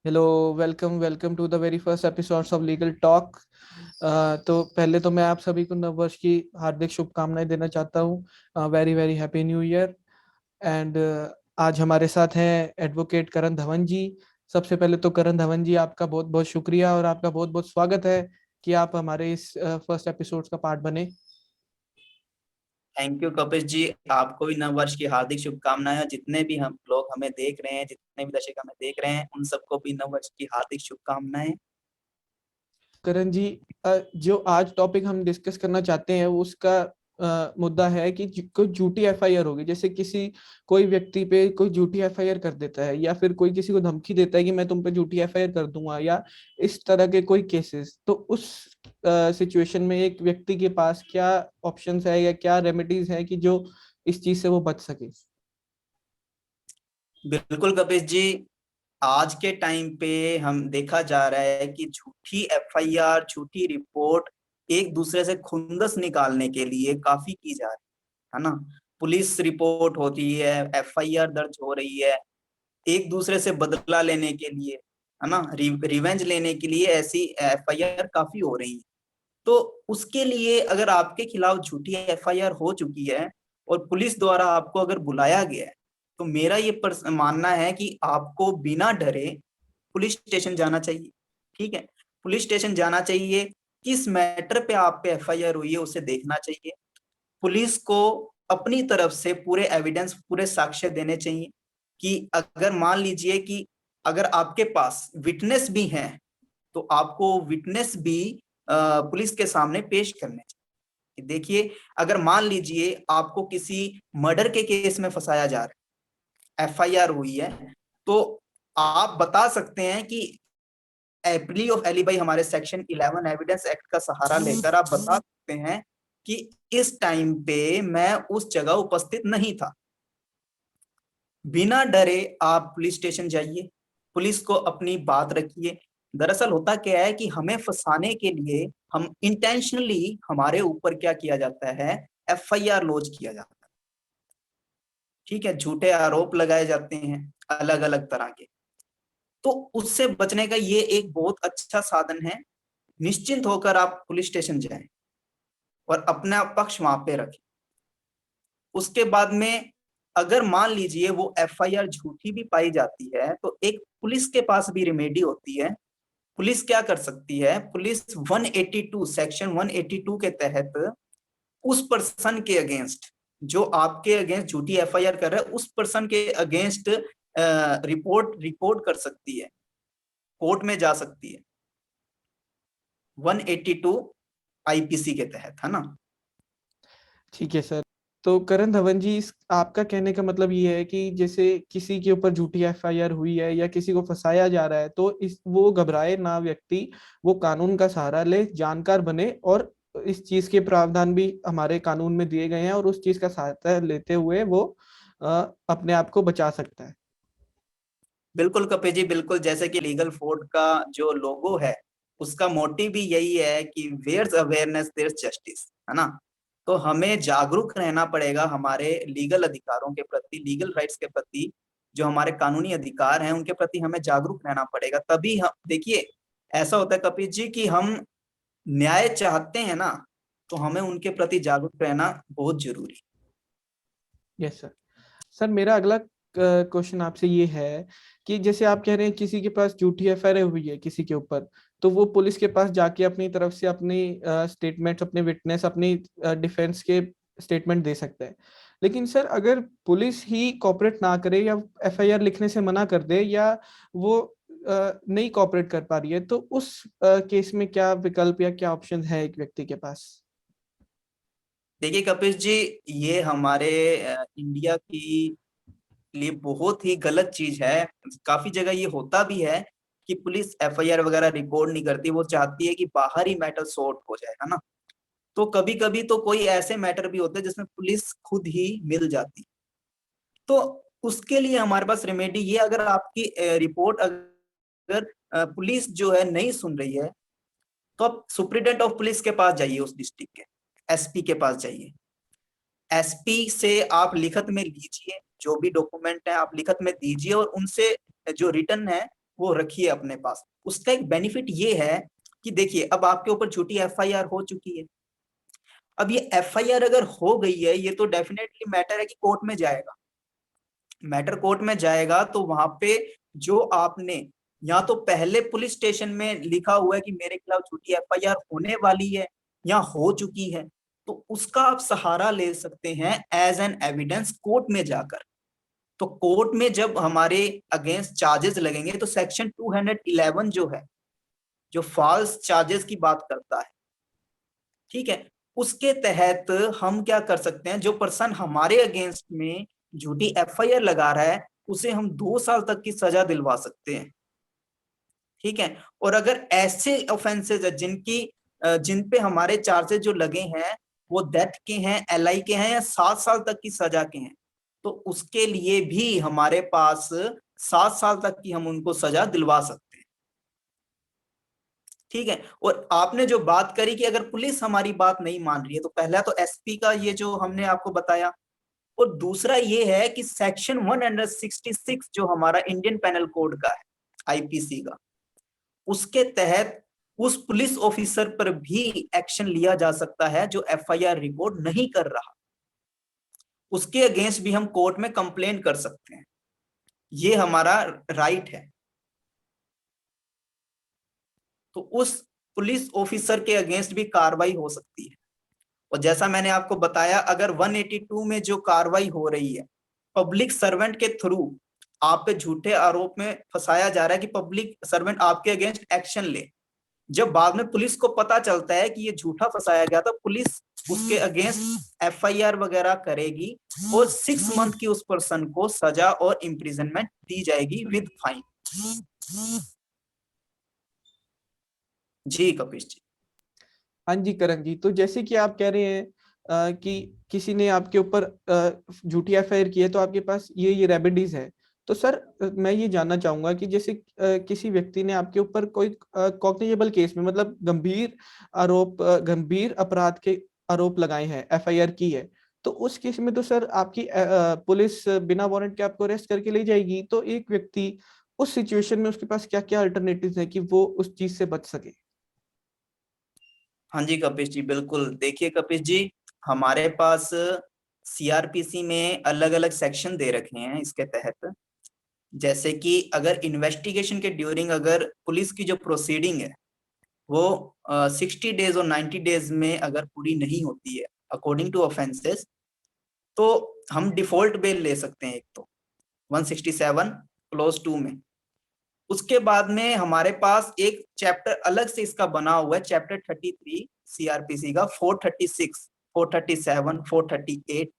Hello. Welcome welcome to the very first episodes of legal talk. तो पहले तो मैं आप सभी को नव वर्ष की हार्दिक शुभकामनाएं देना चाहता हूँ। Very very happy new year. And आज हमारे साथ हैं एडवोकेट करण धवन जी। सबसे पहले तो करण धवन जी, आपका बहुत बहुत शुक्रिया और आपका बहुत बहुत स्वागत है कि आप हमारे इस फर्स्ट एपिसोड का पार्ट बने। थैंक यू कपिश जी। आपको भी नव वर्ष की हार्दिक शुभकामनाएं। जितने भी हम लोग हमें देख रहे हैं, जितने भी दर्शक हमें देख रहे हैं, उन सबको भी नव वर्ष की हार्दिक शुभकामनाएं। करण जी, जो आज टॉपिक हम डिस्कस करना चाहते हैं वो उसका मुद्दा है कि कोई झूठी एफआईआर होगी, जैसे किसी कोई व्यक्ति पे कोई झूठी एफआईआर कर देता है या फिर कोई किसी को धमकी देता है कि मैं तुम पे झूठी एफआईआर कर दूंगा, या इस तरह के कोई केसेस। तो उस सिचुएशन में एक व्यक्ति के पास क्या ऑप्शंस है या क्या रेमेडीज है कि जो इस चीज से वो बच सके। बिल्कुल कपिश जी। आज के टाइम पे हम देखा जा रहा है कि झूठी एफआईआर, झूठी रिपोर्ट एक दूसरे से खुंदस निकालने के लिए काफी की जा रही है ना। पुलिस रिपोर्ट होती है, एफआईआर दर्ज हो रही है एक दूसरे से बदला लेने के लिए, है ना, रिवेंज लेने के लिए ऐसी एफआईआर काफी हो रही है। तो उसके लिए अगर आपके खिलाफ झूठी एफआईआर हो चुकी है और पुलिस द्वारा आपको अगर बुलाया गया है, तो मेरा ये मानना है कि आपको बिना डरे पुलिस स्टेशन जाना चाहिए। ठीक है, पुलिस स्टेशन जाना चाहिए। किस मैटर पे आप पे एफआईआर हुई है उसे देखना चाहिए। पुलिस को अपनी तरफ से पूरे एविडेंस, पूरे साक्ष्य देने चाहिए कि अगर मान लीजिए कि अगर आपके पास विटनेस भी हैं, तो आपको विटनेस भी पुलिस के सामने पेश करने चाहिए। देखिए, अगर मान लीजिए आपको किसी मर्डर के केस में फंसाया जा रहा है, एफआईआर हुई है, तो आप बता सकते हैं कि प्ली ऑफ एलिबाई हमारे सेक्शन 11 एविडेंस एक्ट का सहारा लेकर आप बता सकते हैं कि इस टाइम पे मैं उस जगह उपस्थित नहीं था। बिना डरे आप पुलिस स्टेशन जाइए, पुलिस को अपनी बात रखिए। दरअसल होता क्या है कि हमें फंसाने के लिए हम इंटेंशनली, हमारे ऊपर क्या किया जाता है, एफआईआर लॉन्च किया जाता है। ठीक है, झूठे आरोप लगाए जाते हैं अलग अलग तरह के। तो उससे बचने का ये एक बहुत अच्छा साधन है। निश्चिंत होकर आप पुलिस स्टेशन जाएं और अपना पक्ष वहां पे रखें। उसके बाद में अगर मान लीजिए वो एफआईआर झूठी भी पाई जाती है, तो एक पुलिस के पास भी रिमेडी होती है। पुलिस क्या कर सकती है, पुलिस 182 सेक्शन 182 के तहत उस पर्सन के अगेंस्ट, जो आपके अगेंस्ट झूठी एफआईआर कर रहा है, उस पर्सन के अगेंस्ट रिपोर्ट कर सकती है, कोर्ट में जा सकती है 182 आईपीसी के तहत, है ना। ठीक है सर। तो करण धवन जी, आपका कहने का मतलब ये है कि जैसे किसी के ऊपर झूठी एफआईआर हुई है या किसी को फंसाया जा रहा है, तो इस वो घबराए ना व्यक्ति, वो कानून का सहारा ले, जानकार बने, और इस चीज के प्रावधान भी हमारे कानून में दिए गए हैं और उस चीज का सहायता लेते हुए वो अपने आप को बचा सकता है। बिल्कुल कपे जी, बिल्कुल। जैसे कि लीगल फोर्ड का जो लोगो है, उसका मोटिव भी यही है कि वेयर्स अवेयरनेस देयर्स जस्टिस, है ना। तो हमें जागरूक रहना पड़ेगा हमारे लीगल अधिकारों के प्रति, लीगल राइट्स के प्रति। जो हमारे कानूनी अधिकार हैं उनके प्रति हमें जागरूक रहना पड़ेगा। तभी हम, देखिए, ऐसा होता है कपिल जी कि हम न्याय चाहते हैं ना, तो हमें उनके प्रति जागरूक रहना बहुत जरूरी है। Yes sir. सर, मेरा अगला क्वेश्चन आपसे ये है कि जैसे आप कह रहे हैं किसी के पास झूठी एफआईआर हुई है किसी के ऊपर, तो वो पुलिस के पास जाके अपनी तरफ से अपनी स्टेटमेंट्स, अपने विटनेस, अपनी डिफेंस के स्टेटमेंट दे सकता है। लेकिन सर, अगर पुलिस ही कॉपरेट ना करे या एफआईआर लिखने से मना कर दे, या वो नहीं कॉपरेट कर पा रही है, तो उस केस में क्या विकल्प या क्या ऑप्शन है एक व्यक्ति के पास। देखिए कपिल जी, ये हमारे इंडिया की लिए बहुत ही गलत चीज है। काफी जगह ये होता भी है कि पुलिस एफआईआर वगैरह रिकॉर्ड नहीं करती, वो चाहती है कि बाहर ही मैटर सॉर्ट हो जाए, है ना। तो कभी कभी तो कोई ऐसे मैटर भी होते हैं जिसमें पुलिस खुद ही मिल जाती। तो उसके लिए हमारे पास रेमेडी ये, अगर आपकी रिपोर्ट अगर पुलिस जो है नहीं सुन रही है, तो आप सुप्रिटेंडेंट ऑफ पुलिस के पास जाइए, उस डिस्ट्रिक्ट के एसपी के पास जाइए। एसपी से आप लिखत में लीजिए, जो भी डॉक्यूमेंट है आप लिखत में दीजिए और उनसे जो रिटर्न है वो रखिए अपने पास। उसका एक बेनिफिट ये है कि देखिए अब आपके ऊपर झूठी एफआईआर हो चुकी है। अब ये एफआईआर अगर हो गई है, ये तो डेफिनेटली मैटर है कि कोर्ट में जाएगा। मैटर कोर्ट में जाएगा तो वहां पे जो आपने या तो पहले पुलिस स्टेशन में लिखा हुआ है कि मेरे खिलाफ झूठी एफआईआर होने वाली है या हो चुकी है, तो उसका आप सहारा ले सकते हैं एज एन एविडेंस कोर्ट में जाकर। तो कोर्ट में जब हमारे अगेंस्ट चार्जेस लगेंगे तो सेक्शन 211 जो है, जो फॉल्स चार्जेस की बात करता है, ठीक है, उसके तहत हम क्या कर सकते हैं, जो पर्सन हमारे अगेंस्ट में झूठी एफआईआर लगा रहा है उसे हम 2 साल तक की सजा दिलवा सकते हैं। ठीक है, और अगर ऐसे ऑफेंसेज है जिन पे हमारे चार्जेस जो लगे हैं वो डेथ के हैं, एलआई के हैं या 7 साल तक की सजा के हैं, तो उसके लिए भी हमारे पास 7 साल तक की हम उनको सजा दिलवा सकते हैं। ठीक है, और आपने जो बात करी कि अगर पुलिस हमारी बात नहीं मान रही है, तो पहला तो एसपी का ये जो हमने आपको बताया, और दूसरा ये है कि सेक्शन 166 जो हमारा इंडियन पेनल कोड का है, आईपीसी का, उसके तहत उस पुलिस ऑफिसर पर भी एक्शन लिया जा सकता है जो एफआईआर रिपोर्ट नहीं कर रहा। उसके अगेंस्ट भी हम कोर्ट में कंप्लेन कर सकते हैं, ये हमारा राइट है। तो उस पुलिस ऑफिसर के अगेंस्ट भी कार्रवाई हो सकती है। और जैसा मैंने आपको बताया, अगर 182 में जो कार्रवाई हो रही है, पब्लिक सर्वेंट के थ्रू आप पे झूठे आरोप में फंसाया जा रहा है कि पब्लिक सर्वेंट आपके अगेंस्ट एक्शन ले। जब बाद में पुलिस को पता चलता है कि ये झूठा फंसाया गया, तो पुलिस उसके अगेंस्ट एफआईआर वगैरह करेगी और 6 मंथ की उस पर्सन को सजा और इम्प्रिजनमेंट दी जाएगी विद फाइन। जी कपिश जी। हाँ जी करण जी, तो जैसे कि आप कह रहे हैं कि किसी ने आपके ऊपर झूठी एफआईआर की है, तो आपके पास ये रेमेडीज है। तो सर मैं ये जानना चाहूंगा कि जैसे किसी व्यक्ति ने आपके ऊपर कोई कॉग्निजेबल केस में, मतलब गंभीर अपराध के आरोप लगाए हैं, एफआईआर की है, तो उस केस में तो सर आपकी पुलिस बिना वारंट के आपको अरेस्ट करके ले जाएगी। तो एक व्यक्ति उस सिचुएशन में उसके पास क्या क्या अल्टरनेटिव्स है कि वो उस चीज से बच सके? हाँ जी कपिश जी, बिल्कुल। देखिए कपिश जी, हमारे पास सीआरपीसी में अलग अलग सेक्शन दे रखे हैं इसके तहत। जैसे कि अगर इन्वेस्टिगेशन के ड्यूरिंग अगर पुलिस की जो प्रोसीडिंग है वो 60 डेज और 90 डेज में अगर पूरी नहीं होती है अकॉर्डिंग टू ऑफेंसेस, तो हम डिफॉल्ट बेल ले सकते हैं, एक तो 167 क्लोज 2 में। उसके बाद में हमारे पास एक चैप्टर अलग से इसका बना हुआ है, चैप्टर 33 सीआरपीसी का, 436, 437, 438,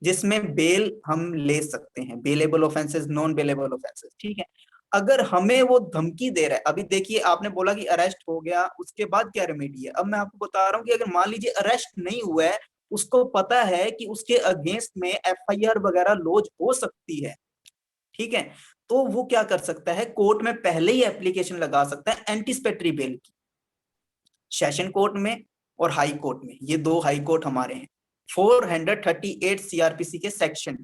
जिसमें बेल हम ले सकते हैं, bailable offences, non bailable offences. ठीक है, अगर हमें वो धमकी दे रहा है, अभी देखिए आपने बोला कि अरेस्ट हो गया, उसके बाद क्या रेमेडी है, अब मैं आपको बता रहा हूँ कि अगर मान लीजिए अरेस्ट नहीं हुआ है, उसको पता है कि उसके अगेंस्ट में एफआईआर वगैरह लॉन्च हो सकती है, ठीक है, तो वो क्या कर सकता है, कोर्ट में पहले ही एप्लीकेशन लगा सकता है एंटीसिपेटरी बेल की, सेशन कोर्ट में और हाई कोर्ट में। ये 2 हाई कोर्ट हमारे हैं, 438 सीआरपीसी के सेक्शन,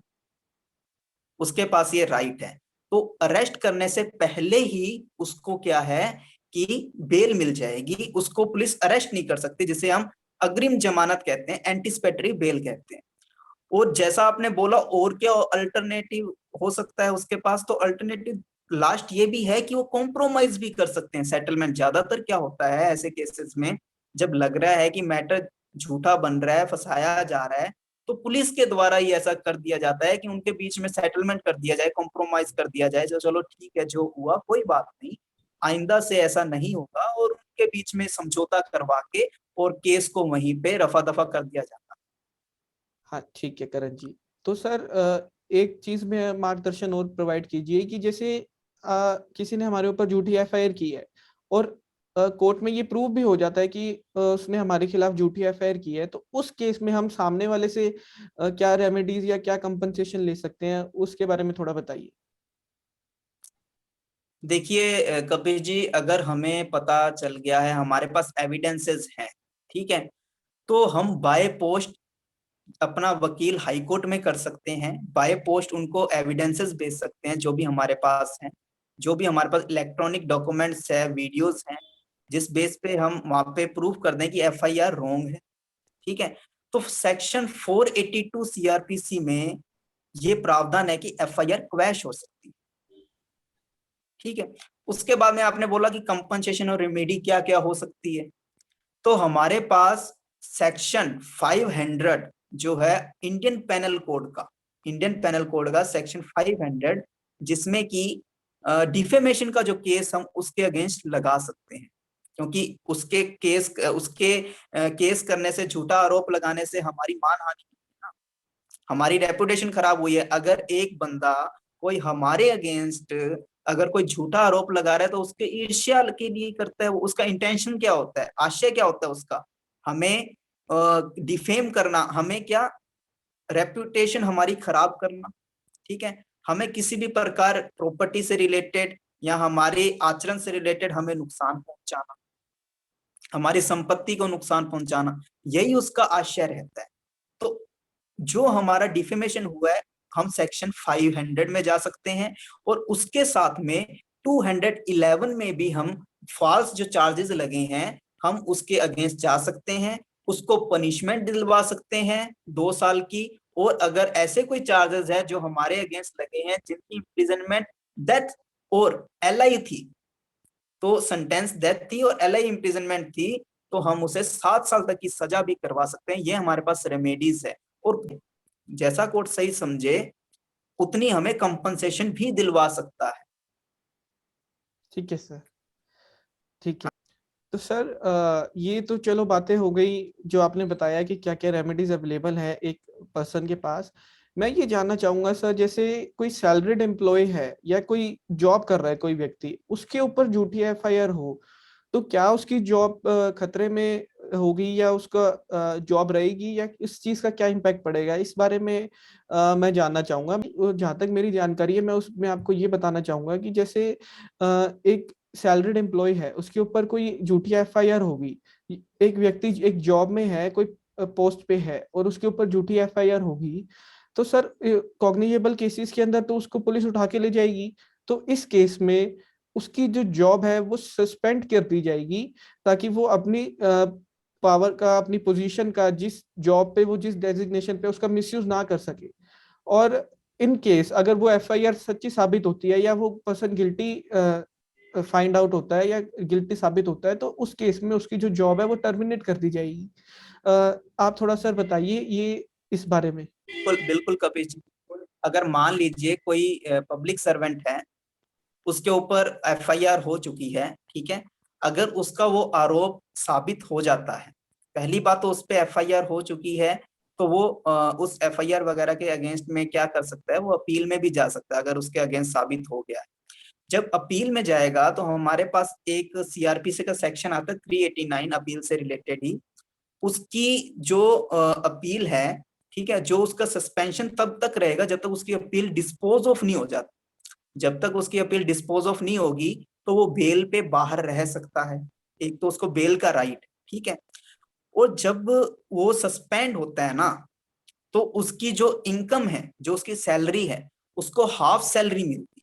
उसके पास ये राइट है। तो अरेस्ट करने से पहले ही उसको क्या है कि बेल मिल जाएगी, उसको पुलिस अरेस्ट नहीं कर सकती, जिसे हम अग्रिम जमानत कहते हैं, एंटीसिपेटरी बेल कहते हैं। और जैसा आपने बोला और क्या अल्टरनेटिव हो सकता है उसके पास, तो अल्टरनेटिव लास्ट ये भी है कि वो कॉम्प्रोमाइज भी कर सकते हैं, सेटलमेंट। ज्यादातर क्या होता है ऐसे केसेस में, जब लग रहा है कि मैटर झूठा बन रहा है, फंसाया जा रहा है, तो पुलिस के द्वारा ही ऐसा कर दिया जाता है कि उनके बीच में सेटलमेंट कर दिया जाए, कॉम्प्रोमाइज कर दिया जाए, जो चलो ठीक है जो हुआ कोई बात नहीं, आइंदा से ऐसा नहीं होगा, और उनके बीच में समझौता करवा के और केस को वहीं पे रफा दफा कर दिया जाता है। हाँ ठीक है करण जी। तो सर एक चीज में मार्गदर्शन और प्रोवाइड कीजिए कि जैसे किसी ने हमारे ऊपर झूठी एफआईआर की है और कोर्ट में ये प्रूव भी हो जाता है कि उसने हमारे खिलाफ झूठी एफआईआर की है, तो उस केस में हम सामने वाले से क्या रेमेडीज या क्या कंपनसेशन ले सकते हैं, उसके बारे में थोड़ा बताइए। देखिए कपिल जी, अगर हमें पता चल गया है, हमारे पास एविडेंसेस हैं, ठीक है, तो हम बाय पोस्ट अपना वकील हाई कोर्ट में कर सकते हैं, बाय पोस्ट उनको एविडेंसेस भेज सकते हैं जो भी हमारे पास हैं। जो भी हमारे पास इलेक्ट्रॉनिक डॉक्यूमेंट्स है, वीडियोस हैं, जिस बेस पे हम वहां पे प्रूफ कर दें कि एफआईआर रॉन्ग है। ठीक है, तो सेक्शन 482 सीआरपीसी में ये प्रावधान है कि एफआईआर क्वैश हो सकती है। ठीक है, उसके बाद में आपने बोला कि कंपनसेशन और रेमेडी क्या क्या हो सकती है, तो हमारे पास सेक्शन 500 जो है इंडियन पेनल कोड का, सेक्शन 500, जिसमें कि डिफेमेशन का जो केस हम उसके अगेंस्ट लगा सकते हैं, क्योंकि उसके केस करने से, झूठा आरोप लगाने से हमारी मानहानि हुई है ना, हमारी रेपुटेशन खराब हुई है। अगर एक बंदा कोई हमारे अगेंस्ट अगर कोई झूठा आरोप लगा रहा है तो उसके ईर्ष्या के लिए करता है, उसका इंटेंशन क्या होता है, आशय क्या होता है उसका, हमें डिफेम करना, हमें क्या, रेपुटेशन हमारी खराब करना। ठीक है, हमें किसी भी प्रकार प्रॉपर्टी से रिलेटेड या हमारे आचरण से रिलेटेड हमें नुकसान पहुंचाना, हमारी संपत्ति को नुकसान पहुंचाना, यही उसका आशय रहता है। तो जो हमारा डिफेमेशन हुआ है, हम सेक्शन 500 में जा सकते हैं, और उसके साथ में 211 में भी हम फॉल्स जो चार्जेस लगे हैं हम उसके अगेंस्ट जा सकते हैं, उसको पनिशमेंट दिलवा सकते हैं 2 साल की। और अगर ऐसे कोई चार्जेस है जो हमारे अगेंस्ट लगे हैं जिनकी इम्प्रिजनमेंट डेथ और एलआई थी, तो सेंटेंस डेथ थी और एलआई इम्प्रिजनमेंट थी, तो हम उसे 7 साल तक की सजा भी करवा सकते हैं। ये हमारे पास रेमेडीज है, और जैसा कोर्ट सही समझे उतनी हमें कंपनसेशन भी दिलवा सकता है। ठीक है सर, ठीक है। तो सर ये तो चलो बातें हो गई जो आपने बताया कि क्या क्या रेमेडीज अवेलेबल है एक पर्सन के पास। मैं ये जानना चाहूंगा सर, जैसे कोई सैलरीड एम्प्लॉय है या कोई जॉब कर रहा है कोई व्यक्ति, उसके ऊपर झूठी एफआईआर हो, तो क्या उसकी जॉब खतरे में होगी या उसका जॉब रहेगी, या इस चीज का क्या इम्पैक्ट पड़ेगा, इस बारे में मैं जानना चाहूंगा। जहाँ तक मेरी जानकारी है मैं उसमें आपको ये बताना चाहूंगा कि जैसे एक सैलरीड एम्प्लॉय है, उसके ऊपर कोई झूठी एफआईआर होगी, एक व्यक्ति एक जॉब में है, कोई पोस्ट पे है और उसके ऊपर झूठी एफआईआर होगी, तो सर कॉग्निजेबल केसेस के अंदर तो उसको पुलिस उठा के ले जाएगी। तो इस केस में उसकी जो जॉब है वो सस्पेंड कर दी जाएगी, ताकि वो अपनी पावर का, अपनी पोजीशन का, जिस जॉब पे वो, जिस डेजिग्नेशन पे, उसका मिसयूज ना कर सके। और इन केस अगर वो एफआईआर सच्ची साबित होती है या वो पर्सन गिल्टी फाइंड आउट होता है या गिल्टी साबित होता है, तो उस केस में उसकी जो जॉब है वो टर्मिनेट कर दी जाएगी। आप थोड़ा सर बताइए ये इस बारे में। बिल्कुल बिल्कुल कपिल जी, अगर मान लीजिए कोई पब्लिक सर्वेंट है, उसके ऊपर एफआईआर हो चुकी है, ठीक है, अगर उसका वो आरोप साबित हो जाता है, पहली बात तो उस पे एफआईआर हो चुकी है, तो वो उस एफआईआर वगैरह के अगेंस्ट में क्या कर सकता है, वो अपील में भी जा सकता है अगर उसके अगेंस्ट साबित हो गया है। जब अपील में जाएगा तो हमारे पास एक सीआरपीसी का सेक्शन आता है 389 अपील से रिलेटेड ही, उसकी जो अपील है, ठीक है, जो उसका सस्पेंशन तब तक रहेगा जब तक उसकी अपील डिस्पोज ऑफ नहीं हो जाती। जब तक उसकी अपील डिस्पोज ऑफ नहीं होगी तो वो बेल पे बाहर रह सकता है, एक तो उसको बेल का राइट, ठीक है। और जब वो सस्पेंड होता है ना, तो उसकी जो इनकम है, जो उसकी सैलरी है, उसको हाफ सैलरी मिलती,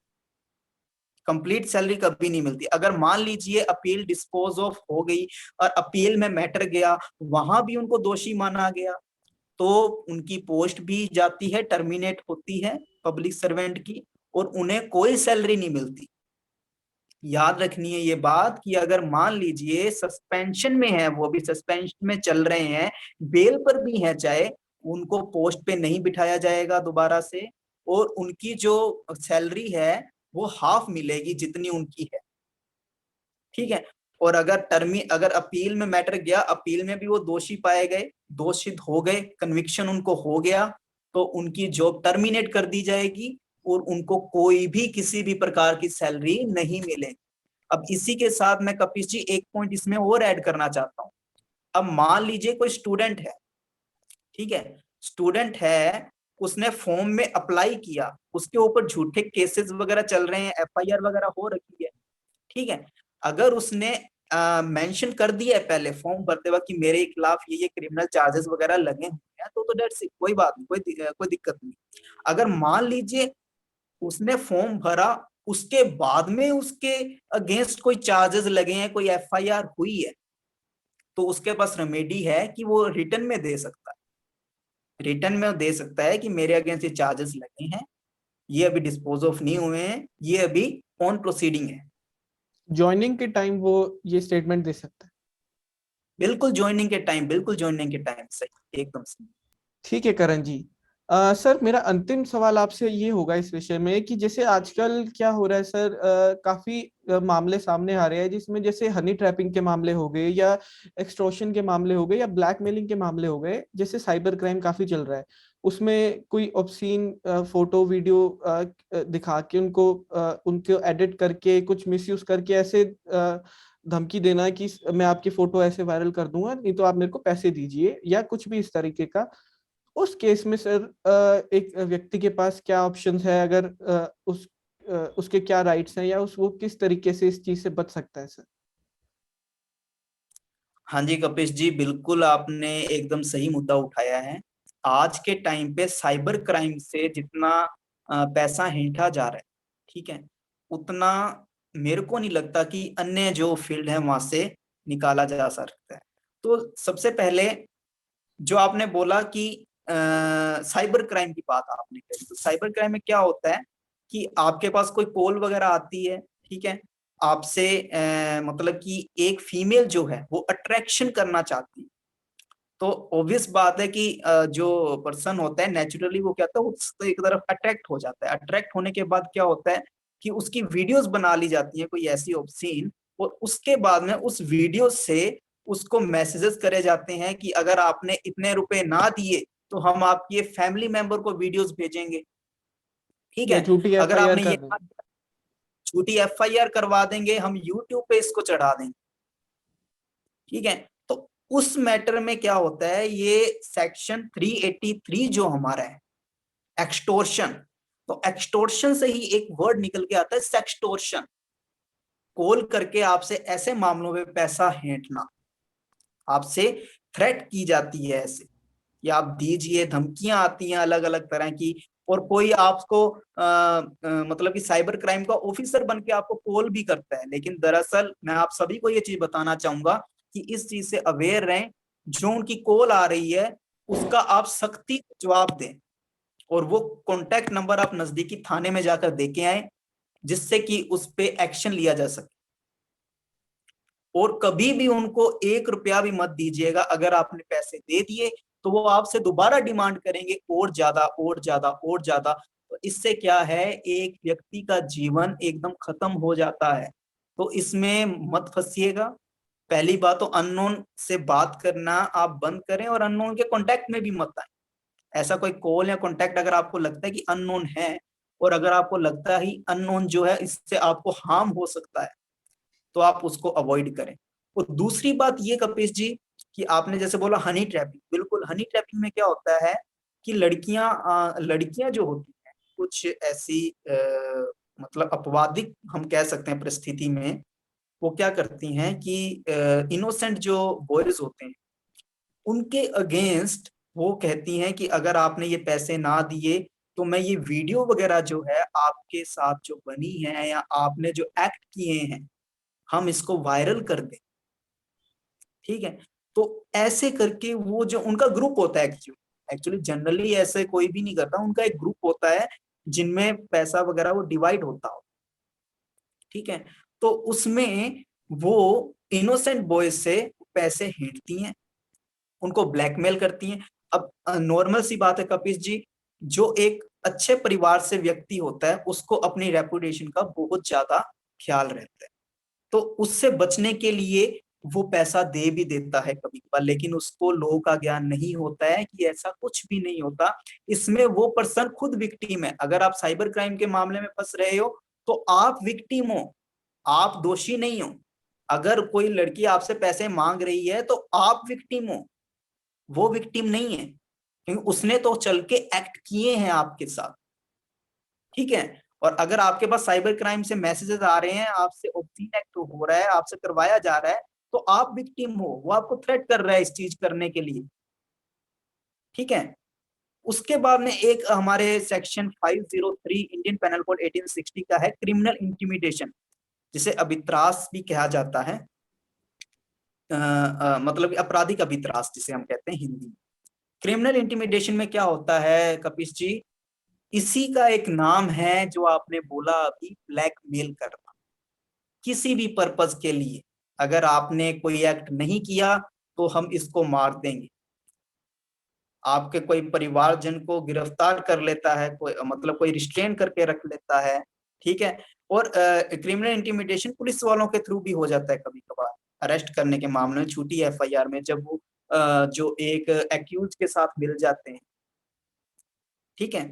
कंप्लीट सैलरी कभी नहीं मिलती। अगर मान लीजिए अपील डिस्पोज ऑफ हो गई और अपील में मैटर गया, वहां भी उनको दोषी माना गया, तो उनकी पोस्ट भी जाती है, टर्मिनेट होती है पब्लिक सर्वेंट की, और उन्हें कोई सैलरी नहीं मिलती। याद रखनी है ये बात कि अगर मान लीजिए सस्पेंशन में है, वो भी सस्पेंशन में चल रहे हैं, बेल पर भी है चाहे, उनको पोस्ट पे नहीं बिठाया जाएगा दोबारा से, और उनकी जो सैलरी है वो हाफ मिलेगी जितनी उनकी है, ठीक है। और अगर अपील में मैटर गया, अपील में भी वो दोषी पाए गए, दोषित हो गए, कन्विक्शन उनको हो गया, तो उनकी जॉब टर्मिनेट कर दी जाएगी और उनको कोई भी किसी भी प्रकार की सैलरी नहीं मिलेगी। अब इसी के साथ मैं कपिश जी एक पॉइंट इसमें और ऐड करना चाहता हूँ। अब मान लीजिए कोई स्टूडेंट है, ठीक है, स्टूडेंट है, उसने फॉर्म में अप्लाई किया, उसके ऊपर झूठे केसेस वगैरह चल रहे हैं, एफआईआर वगैरह हो रखी है, ठीक है। अगर उसने मेंशन कर दिया है पहले फॉर्म भरते वक्त कि मेरे खिलाफ ये क्रिमिनल चार्जेस वगैरह लगे हुए हैं, तो डेट्स कोई बात नहीं, कोई दिक्कत नहीं। अगर मान लीजिए उसने फॉर्म भरा उसके बाद में उसके अगेंस्ट कोई चार्जेस लगे हैं, कोई एफआईआर हुई है, तो उसके पास रेमेडी है कि वो रिटर्न में दे सकता है। रिटर्न में दे सकता है कि मेरे अगेंस्ट ये चार्जेस लगे हैं, ये अभी डिस्पोज ऑफ नहीं हुए हैं, ये अभी ऑन प्रोसीडिंग है। ज्वाइनिंग के टाइम वो ये स्टेटमेंट दे सकता है। बिल्कुल ज्वाइनिंग के टाइम, बिल्कुल ज्वाइनिंग के टाइम, सही, एकदम सही। ठीक है करण जी। सर मेरा अंतिम सवाल आपसे ये होगा इस विषय में कि जैसे आजकल क्या हो रहा है सर, काफी मामले सामने आ रहे हैं जिसमें जैसे हनी ट्रैपिंग के मामले हो गए या एक्सटॉर्शन के मामले हो गए या ब्लैकमेलिंग के मामले हो गए, जैसे साइबर क्राइम काफी चल रहा है। उसमें कोई ऑब्सीन फोटो वीडियो दिखा के उनको एडिट करके कुछ मिसयूज करके ऐसे धमकी देना है कि मैं आपकी फोटो ऐसे वायरल कर दूंगा, नहीं तो आप मेरे को पैसे दीजिए, या कुछ भी इस तरीके का। उस केस में सर एक व्यक्ति के पास क्या ऑप्शंस है, अगर उसके क्या राइट्स हैं, या वो किस तरीके से इस चीज से बच सकता है सर? हाँ जी कपिश जी, बिल्कुल आपने एकदम सही मुद्दा उठाया है। आज के टाइम पे साइबर क्राइम से जितना पैसा हेंठा जा रहा है, ठीक है, उतना मेरे को नहीं लगता कि अन्य जो फील्ड है वहां से निकाला जा सकता है। तो सबसे पहले जो आपने बोला कि साइबर क्राइम की बात आपने करी, तो साइबर क्राइम में क्या होता है कि आपके पास कोई कॉल वगैरह आती है, ठीक है, आपसे मतलब कि एक फीमेल जो है वो अट्रैक्शन करना चाहती है। तो ऑब्वियस बात है कि जो पर्सन होता है नेचुरली वो क्या होता है, उसको एक तरफ अट्रैक्ट हो जाता है। अट्रैक्ट होने के बाद क्या होता है कि उसकी वीडियोस बना ली जाती है कोई ऐसी ऑब्सीन, और उसके बाद में उस वीडियो से उसको मैसेजेस करे जाते हैं कि अगर आपने इतने रुपए ना दिए तो हम आपके फैमिली मेंबर को वीडियोस भेजेंगे, ठीक या है, झूठी अगर एफआईआर आपने कर ये दें? झूठी एफआईआर करवा देंगे, हम यूट्यूब पे इसको चढ़ा देंगे, ठीक है। तो उस मैटर में क्या होता है, ये सेक्शन 383 जो हमारा है, एक्सटोर्शन, तो एक्सटोर्शन से ही एक वर्ड निकल के आता है सेक्सटोर्शन। कॉल करके आपसे ऐसे मामलों में पैसा हेंटना, आपसे थ्रेट की जाती है ऐसे, या आप दीजिए, धमकियां आती हैं अलग अलग तरह की। और कोई आपको मतलब कि साइबर क्राइम का ऑफिसर बन के आपको कॉल भी करता है, लेकिन दरअसल मैं आप सभी को ये चीज बताना चाहूंगा कि इस चीज से अवेयर रहें। जो उनकी कॉल आ रही है उसका आप सख्ती से जवाब दें, और वो कॉन्टैक्ट नंबर आप नजदीकी थाने में जाकर देके आए, जिससे कि उस पे एक्शन लिया जा सके। और कभी भी उनको 1 रुपया भी मत दीजिएगा, अगर आपने पैसे दे दिए तो वो आपसे दोबारा डिमांड करेंगे और ज्यादा और ज्यादा और ज्यादा। तो इससे क्या है, एक व्यक्ति का जीवन एकदम खत्म हो जाता है। तो इसमें मत फंसिएगा। पहली बात तो अननोन से बात करना आप बंद करें, और अननोन के कांटेक्ट में भी मत आए। ऐसा कोई कॉल या कांटेक्ट अगर आपको लगता है कि अननोन है, और अगर आपको लगता है अननोन जो है इससे आपको हार्म हो सकता है, तो आप उसको अवॉइड करें। और दूसरी बात ये कपिश जी, कि आपने जैसे बोला हनी ट्रैपिंग, बिल्कुल हनी ट्रैपिंग में क्या होता है कि लड़कियां जो होती हैं कुछ ऐसी मतलब अपवादिक हम कह सकते हैं परिस्थिति में, वो क्या करती हैं कि इनोसेंट जो बॉयज होते हैं उनके अगेंस्ट वो कहती हैं कि अगर आपने ये पैसे ना दिए तो मैं ये वीडियो वगैरह जो है आपके साथ जो बनी है या आपने जो एक्ट किए हैं हम इसको वायरल कर दें, ठीक है। तो ऐसे करके वो जो उनका ग्रुप होता है, एक्चुअली एक्चुअली जनरली ऐसे कोई भी नहीं करता, उनका एक ग्रुप होता है जिनमें पैसा वगैरह वो डिवाइड होता हो, ठीक है। तो उसमें वो इनोसेंट बॉयज से पैसे हेंटती हैं, उनको ब्लैकमेल करती हैं। अब नॉर्मल सी बात है कपिश जी, जो एक अच्छे परिवार से व्यक्ति होता है उसको अपनी रेपुटेशन का बहुत ज्यादा ख्याल रहता है, तो उससे बचने के लिए वो पैसा दे भी देता है कभी कभार, लेकिन उसको लोगों का ज्ञान नहीं होता है कि ऐसा कुछ भी नहीं होता। इसमें वो पर्सन खुद विक्टिम है। अगर आप साइबर क्राइम के मामले में फंस रहे हो तो आप विक्टिम हो, आप दोषी नहीं हो। अगर कोई लड़की आपसे पैसे मांग रही है तो आप विक्टिम हो, वो विक्टिम नहीं है, क्योंकि उसने तो चल के एक्ट किए हैं आपके साथ, ठीक है। और अगर आपके पास साइबर क्राइम से मैसेजेस आ रहे हैं, आपसे ऑब्सीन एक्ट हो रहा है, आपसे करवाया जा रहा है, तो आप विक्टिम हो, वो आपको थ्रेट कर रहा है इस चीज करने के लिए, ठीक है। उसके बाद में एक हमारे सेक्शन 503 इंडियन पेनल कोड 1860 का है क्रिमिनल इंटिमिडेशन, जिसे अभित्रास भी कहा जाता है। मतलब आपराधिक अभित्रास जिसे हम कहते हैं हिंदी में। क्रिमिनल इंटिमिडेशन में क्या होता है कपिश जी, इसी का एक नाम है जो आपने बोला अभी, ब्लैकमेल करना किसी भी पर्पज के लिए। अगर आपने कोई एक्ट नहीं किया तो हम इसको मार देंगे, आपके कोई परिवारजन को गिरफ्तार कर लेता है, कोई मतलब कोई रिस्ट्रेन करके रख लेता है, ठीक है। और क्रिमिनल इंटिमिडेशन पुलिस वालों के थ्रू भी हो जाता है कभी कभार, अरेस्ट करने के मामले में, छोटी एफआईआर में, जब वो जो एक एक्यूज के साथ मिल जाते हैं, ठीक है।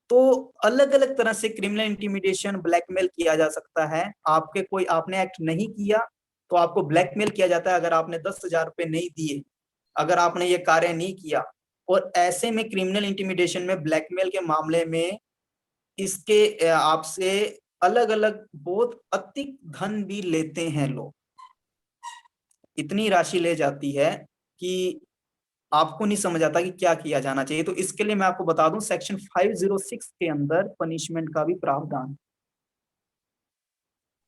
तो अलग अलग तरह से क्रिमिनल इंटिमिडेशन, ब्लैकमेल किया जा सकता है। आपने एक्ट नहीं किया तो आपको ब्लैकमेल किया जाता है, अगर आपने 10,000 रुपए नहीं दिए, अगर आपने ये कार्य नहीं किया। और ऐसे में क्रिमिनल इंटिमिडेशन में, ब्लैकमेल के मामले में, इसके आपसे अलग अलग बहुत अतिक धन भी लेते हैं लोग। इतनी राशि ले जाती है कि आपको नहीं समझ आता कि क्या किया जाना चाहिए। तो इसके लिए मैं आपको बता दूं, सेक्शन 506 के अंदर पनिशमेंट का भी प्रावधान।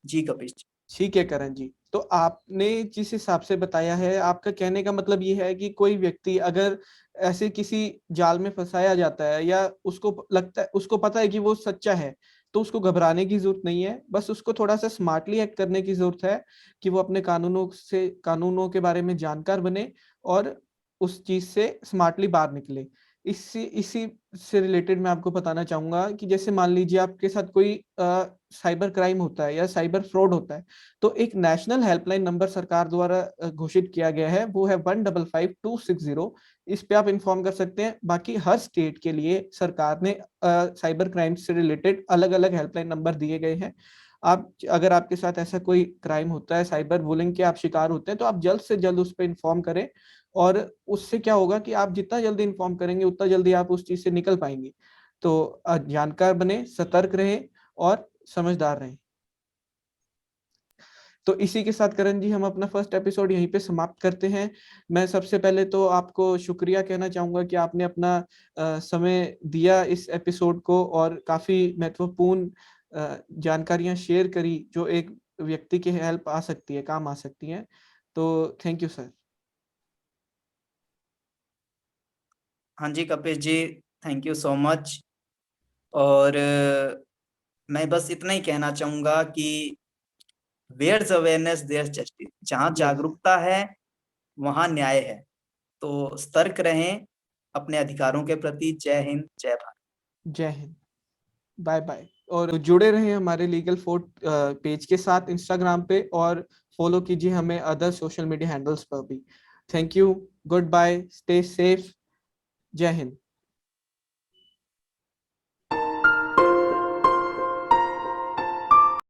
जी कपिश जी। ठीक है करण जी, तो आपने जिस हिसाब से बताया है, आपका कहने का मतलब ये है कि कोई व्यक्ति अगर ऐसे किसी जाल में फंसाया जाता है, या उसको लगता है, उसको पता है कि वो सच्चा है, तो उसको घबराने की जरूरत नहीं है। बस उसको थोड़ा सा स्मार्टली एक्ट करने की जरूरत है कि वो अपने कानूनों के बारे में जानकार बने और उस चीज से स्मार्टली बाहर निकले। इसी से रिलेटेड मैं आपको बताना चाहूंगा कि जैसे मान लीजिए आपके साथ कोई साइबर क्राइम होता है या साइबर फ्रॉड होता है, तो एक नेशनल हेल्पलाइन नंबर सरकार द्वारा घोषित किया गया है, वो है 155260। इस पे आप इंफॉर्म कर सकते हैं। बाकी हर स्टेट के लिए सरकार ने साइबर क्राइम से रिलेटेड अलग अलग हेल्पलाइन नंबर दिए गए हैं। आप, अगर आपके साथ ऐसा कोई क्राइम होता है, साइबर बुलिंग के आप शिकार होते हैं, तो आप जल्द से जल्द उस पर इंफॉर्म करें। और उससे क्या होगा कि आप जितना जल्दी इन्फॉर्म करेंगे, उतना जल्दी आप उस चीज से निकल पाएंगे। तो जानकार बने, सतर्क रहें और समझदार रहें। तो इसी के साथ करण जी, हम अपना फर्स्ट एपिसोड यहीं पे समाप्त करते हैं। मैं सबसे पहले तो आपको शुक्रिया कहना चाहूंगा कि आपने अपना समय दिया इस एपिसोड को, और काफी महत्वपूर्ण जानकारियां शेयर करी जो एक व्यक्ति की हेल्प आ सकती है, काम आ सकती है। तो थैंक यू सर। हाँ जी कपिश जी, थैंक यू सो मच। और मैं बस इतना ही कहना चाहूंगा कि वेयर्स अवेयरनेस देयर जस्टिस, जहाँ यस। जागरूकता है वहाँ न्याय है। तो सतर्क रहें अपने अधिकारों के प्रति। जय हिंद, जय भारत। जय हिंद। Bye bye. और जुड़े रहें हमारे लीगल फोर्ट पेज के साथ इंस्टाग्राम पे, और फॉलो कीजिए हमें अदर सोशल मीडिया हैंडल्स पर भी। Thank you. Goodbye. Stay safe. जय हिंद।